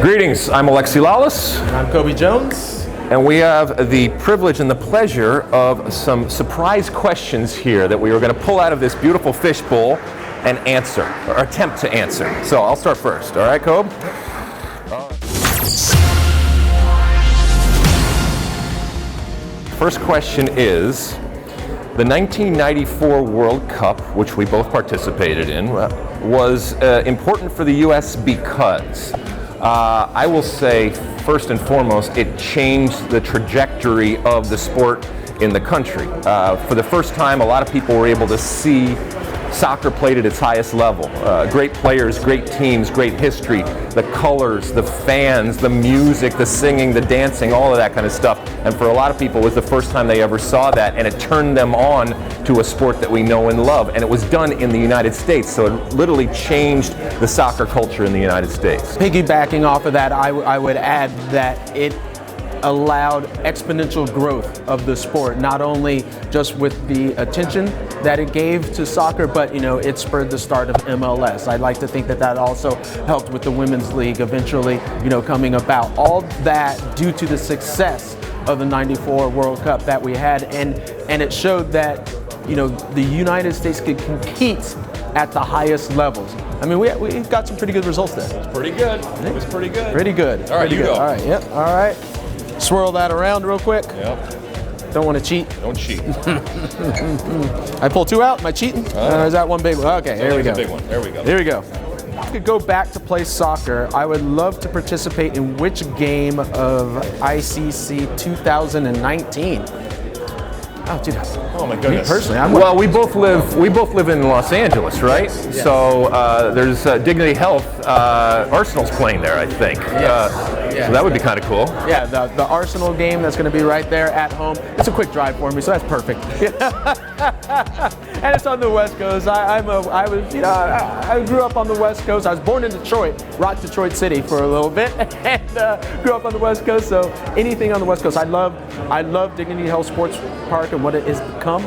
Greetings, I'm Alexi Lalas. And I'm Cobi Jones. And we have the privilege and the pleasure of some surprise questions here that we are going to pull out of this beautiful fishbowl and answer, or attempt to answer. So I'll start first, all right, Cob? First question is, the 1994 World Cup, which we both participated in, was important for the U.S. because I will say, first and foremost, it changed the trajectory of the sport in the country. For the first time, a lot of people were able to see soccer played at its highest level. Great players, great teams, great history, the colors, the fans, the music, the singing, the dancing, all of that kind of stuff. And for a lot of people, it was the first time they ever saw that, and it turned them on to a sport that we know and love. And it was done in the United States, so it literally changed the soccer culture in the United States. Piggybacking off of that, I would add that it allowed exponential growth of the sport, not only just with the attention that it gave to soccer, but it spurred the start of MLS. I'd like to think that that also helped with the Women's League eventually coming about. All that due to the success of the '94 World Cup that we had, and it showed that the United States could compete at the highest levels. I mean, we've got some pretty good results there. It was pretty good. It was pretty good. Pretty good. All right, pretty you good. go. All right, yep, all right. Swirl that around real quick. Yep. Don't want to cheat. Don't cheat. I pull two out. Am I cheating? Or is that one big one? Okay, here we go. Big one. There we go. Here we go. If I could go back to play soccer, I would love to participate in which game of ICC 2019? Oh, dude. Oh my goodness. Me personally, well, we both live in Los Angeles, right? Yes. So there's Dignity Health. Arsenal's playing there, I think. Yes. So that would be kind of cool. Yeah, the Arsenal game that's going to be right there at home. It's a quick drive for me, so that's perfect. And it's on the West Coast. I grew up on the West Coast. I was born in Detroit, rocked Detroit City for a little bit, and grew up on the West Coast. So anything on the West Coast, I love Dignity Health Sports Park and what it has become.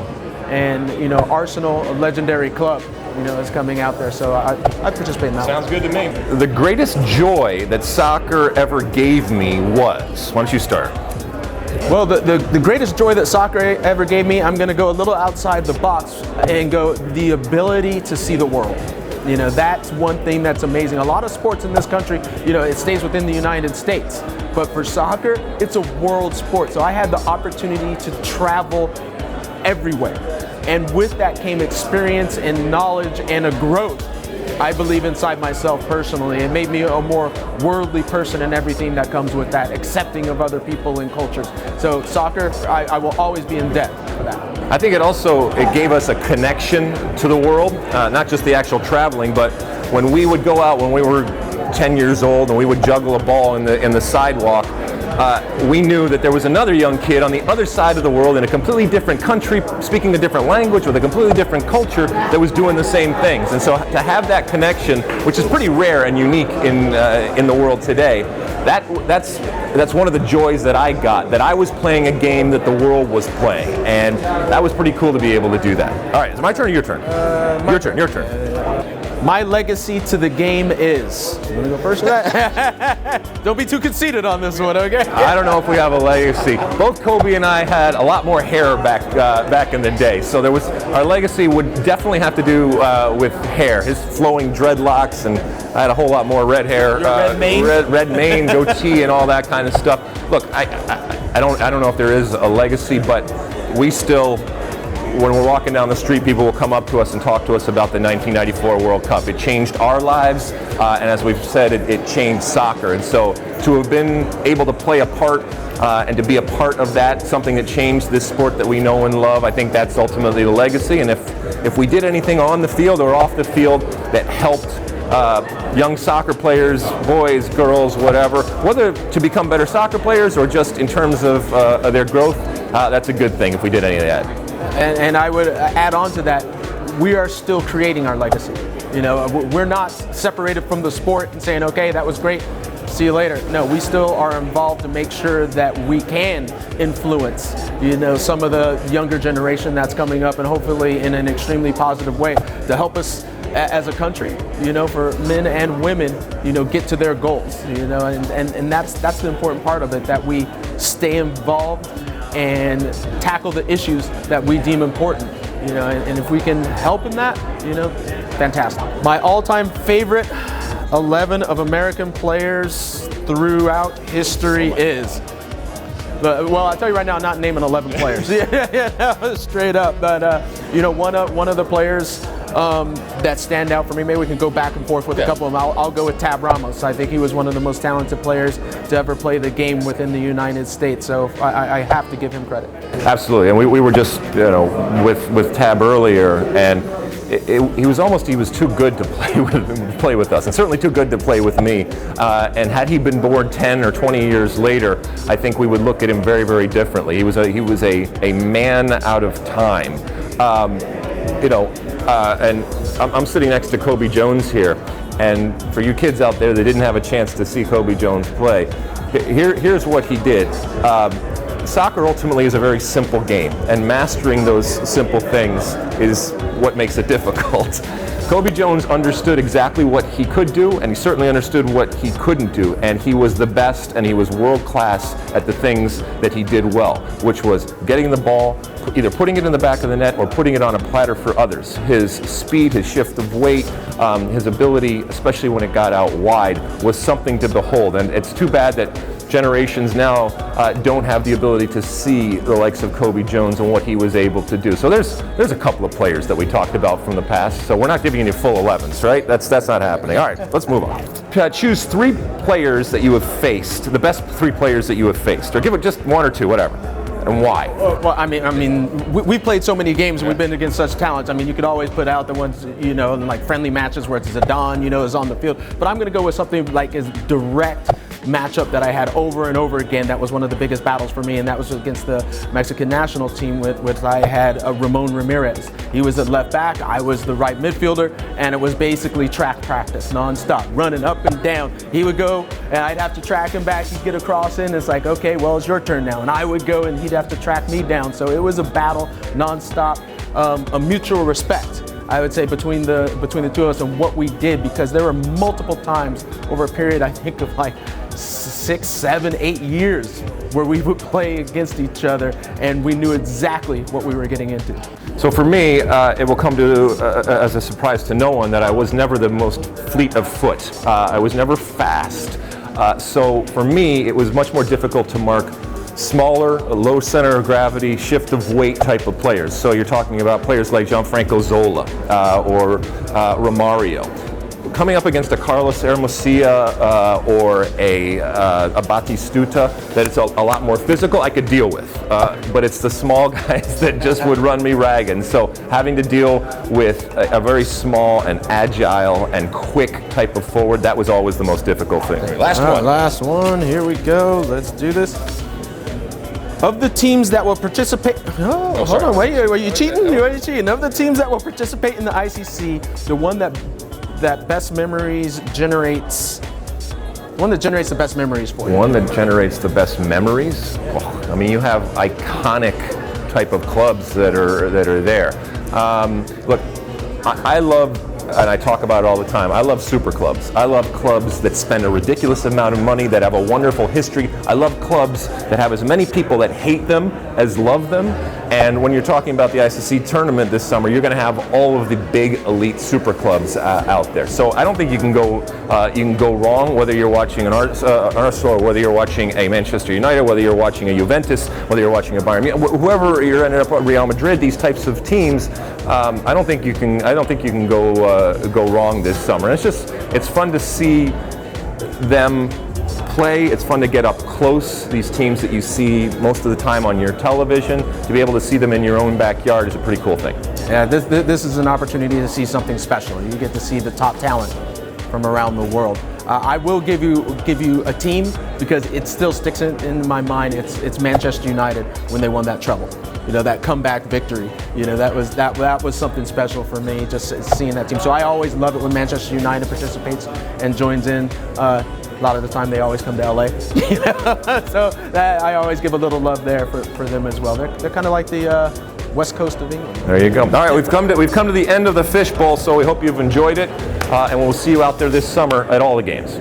And Arsenal, a legendary club, is coming out there. So I participate in that. Sounds good to me. The greatest joy that soccer ever gave me was, why don't you start? Well, the greatest joy that soccer ever gave me, I'm going to go a little outside the box and go the ability to see the world. That's one thing that's amazing. A lot of sports in this country, it stays within the United States. But for soccer, it's a world sport. So I had the opportunity to travel everywhere. And with that came experience and knowledge and a growth, I believe, inside myself personally. It made me a more worldly person and everything that comes with that, accepting of other people and cultures. So soccer, I will always be in debt for that. I think it gave us a connection to the world, not just the actual traveling, but when we would go out when we were 10 years old and we would juggle a ball in the sidewalk, we knew that there was another young kid on the other side of the world in a completely different country, speaking a different language with a completely different culture, that was doing the same things. And so to have that connection, which is pretty rare and unique in the world today, that's one of the joys that I got, that I was playing a game that the world was playing, and that was pretty cool to be able to do that. All right, is it my turn or your turn? Your turn. My legacy to the game is. You want to go first with that? Don't be too conceited on this one, okay? I don't know if we have a legacy. Both Cobi and I had a lot more hair back in the day, so our legacy would definitely have to do with hair. His flowing dreadlocks, and I had a whole lot more red hair, red mane, goatee, and all that kind of stuff. Look, I don't know if there is a legacy, but we still. When we're walking down the street, people will come up to us and talk to us about the 1994 World Cup. It changed our lives, and as we've said, it changed soccer. And so to have been able to play a part and to be a part of that, something that changed this sport that we know and love, I think that's ultimately the legacy. And if we did anything on the field or off the field that helped young soccer players, boys, girls, whatever, whether to become better soccer players or just in terms of their growth, that's a good thing if we did any of that. And I would add on to that, we are still creating our legacy. We're not separated from the sport and saying, okay, that was great. see you later. No, we still are involved to make sure that we can influence, some of the younger generation that's coming up, and hopefully in an extremely positive way to help us as a country, for men and women, get to their goals, and that's the important part of it, that we stay involved and tackle the issues that we deem important, and if we can help in that, fantastic. My all-time favorite 11 of American players throughout history is, well, I'll tell you right now, I'm not naming 11 players. yeah, straight up. But one of the players that stand out for me, maybe we can go back and forth with a couple of them. I'll go with Tab Ramos. I think he was one of the most talented players to ever play the game within the United States. So I have to give him credit. Absolutely, and we were just with Tab earlier, and he was too good to play with us, and certainly too good to play with me. And had he been born 10 or 20 years later, I think we would look at him very, very differently. He was a man out of time. And I'm sitting next to Cobi Jones here, and for you kids out there that didn't have a chance to see Cobi Jones play, here's what he did. Soccer ultimately is a very simple game, and mastering those simple things is what makes it difficult. Cobi Jones understood exactly what he could do, and he certainly understood what he couldn't do, and he was the best, and he was world class at the things that he did well, which was getting the ball, either putting it in the back of the net or putting it on a platter for others. His speed, his shift of weight, his ability, especially when it got out wide, was something to behold, and it's too bad that generations now don't have the ability to see the likes of Cobi Jones and what he was able to do. So there's a couple of players that we talked about from the past, so we're not giving you full 11s, right? That's not happening. All right, let's move on. Choose 3 players that you have faced, the best 3 players that you have faced, or give it just 1 or 2, whatever. And why? Well, I mean, we played so many games. We've been against such talents. I mean, you could always put out the ones, like friendly matches where it's Zidane, is on the field. But I'm going to go with something like as direct matchup that I had over and over again. That was one of the biggest battles for me, and that was against the Mexican national team with I had Ramon Ramirez. He was the left back, I was the right midfielder, and it was basically track practice nonstop, running up and down. He would go, and I'd have to track him back. He'd get a cross in. It's like, okay, well, it's your turn now, and I would go, and he'd have to track me down. So it was a battle nonstop, a mutual respect, I would say, between the two of us and what we did, because there were multiple times over a period, I think, of like 6, 7, 8 years where we would play against each other, and we knew exactly what we were getting into. So for me, it will come to as a surprise to no one that I was never the most fleet of foot. I was never fast. So for me, it was much more difficult to mark smaller, low center of gravity, shift of weight type of players. So you're talking about players like Gianfranco Zola or Romario. Coming up against a Carlos Hermosillo or a Batistuta, that it's a lot more physical, I could deal with. But it's the small guys that just would run me ragged. So having to deal with a very small and agile and quick type of forward, that was always the most difficult thing. Last one, here we go, let's do this. Of the teams that will participate, hold on, wait, are you cheating? Are you cheating? Of the teams that will participate in the ICC, the one that best memories generates, one that generates the best memories for you. One that generates the best memories? Oh, I mean, you have iconic type of clubs that are there. Look, I love, and I talk about it all the time, I love super clubs. I love clubs that spend a ridiculous amount of money, that have a wonderful history. I love clubs that have as many people that hate them as love them. And when you're talking about the ICC tournament this summer, you're going to have all of the big elite super clubs out there. So I don't think you can go wrong whether you're watching an Arsenal or whether you're watching a Manchester United, whether you're watching a Juventus, whether you're watching a Bayern Munich, whoever you're ended up at Real Madrid. These types of teams, I don't think you can go wrong this summer. It's fun to see them play. It's fun to get up close. These teams that you see most of the time on your television, to be able to see them in your own backyard is a pretty cool thing. Yeah, this is an opportunity to see something special. You get to see the top talent from around the world. I will give you a team because it still sticks in my mind. It's Manchester United when they won that treble. That comeback victory. That was something special for me, just seeing that team. So I always love it when Manchester United participates and joins in. A lot of the time, they always come to LA. So I always give a little love there for them as well. They're kind of like the West Coast of England. There you go. All right, we've come to the end of the Fish Bowl, so we hope you've enjoyed it, and we'll see you out there this summer at all the games.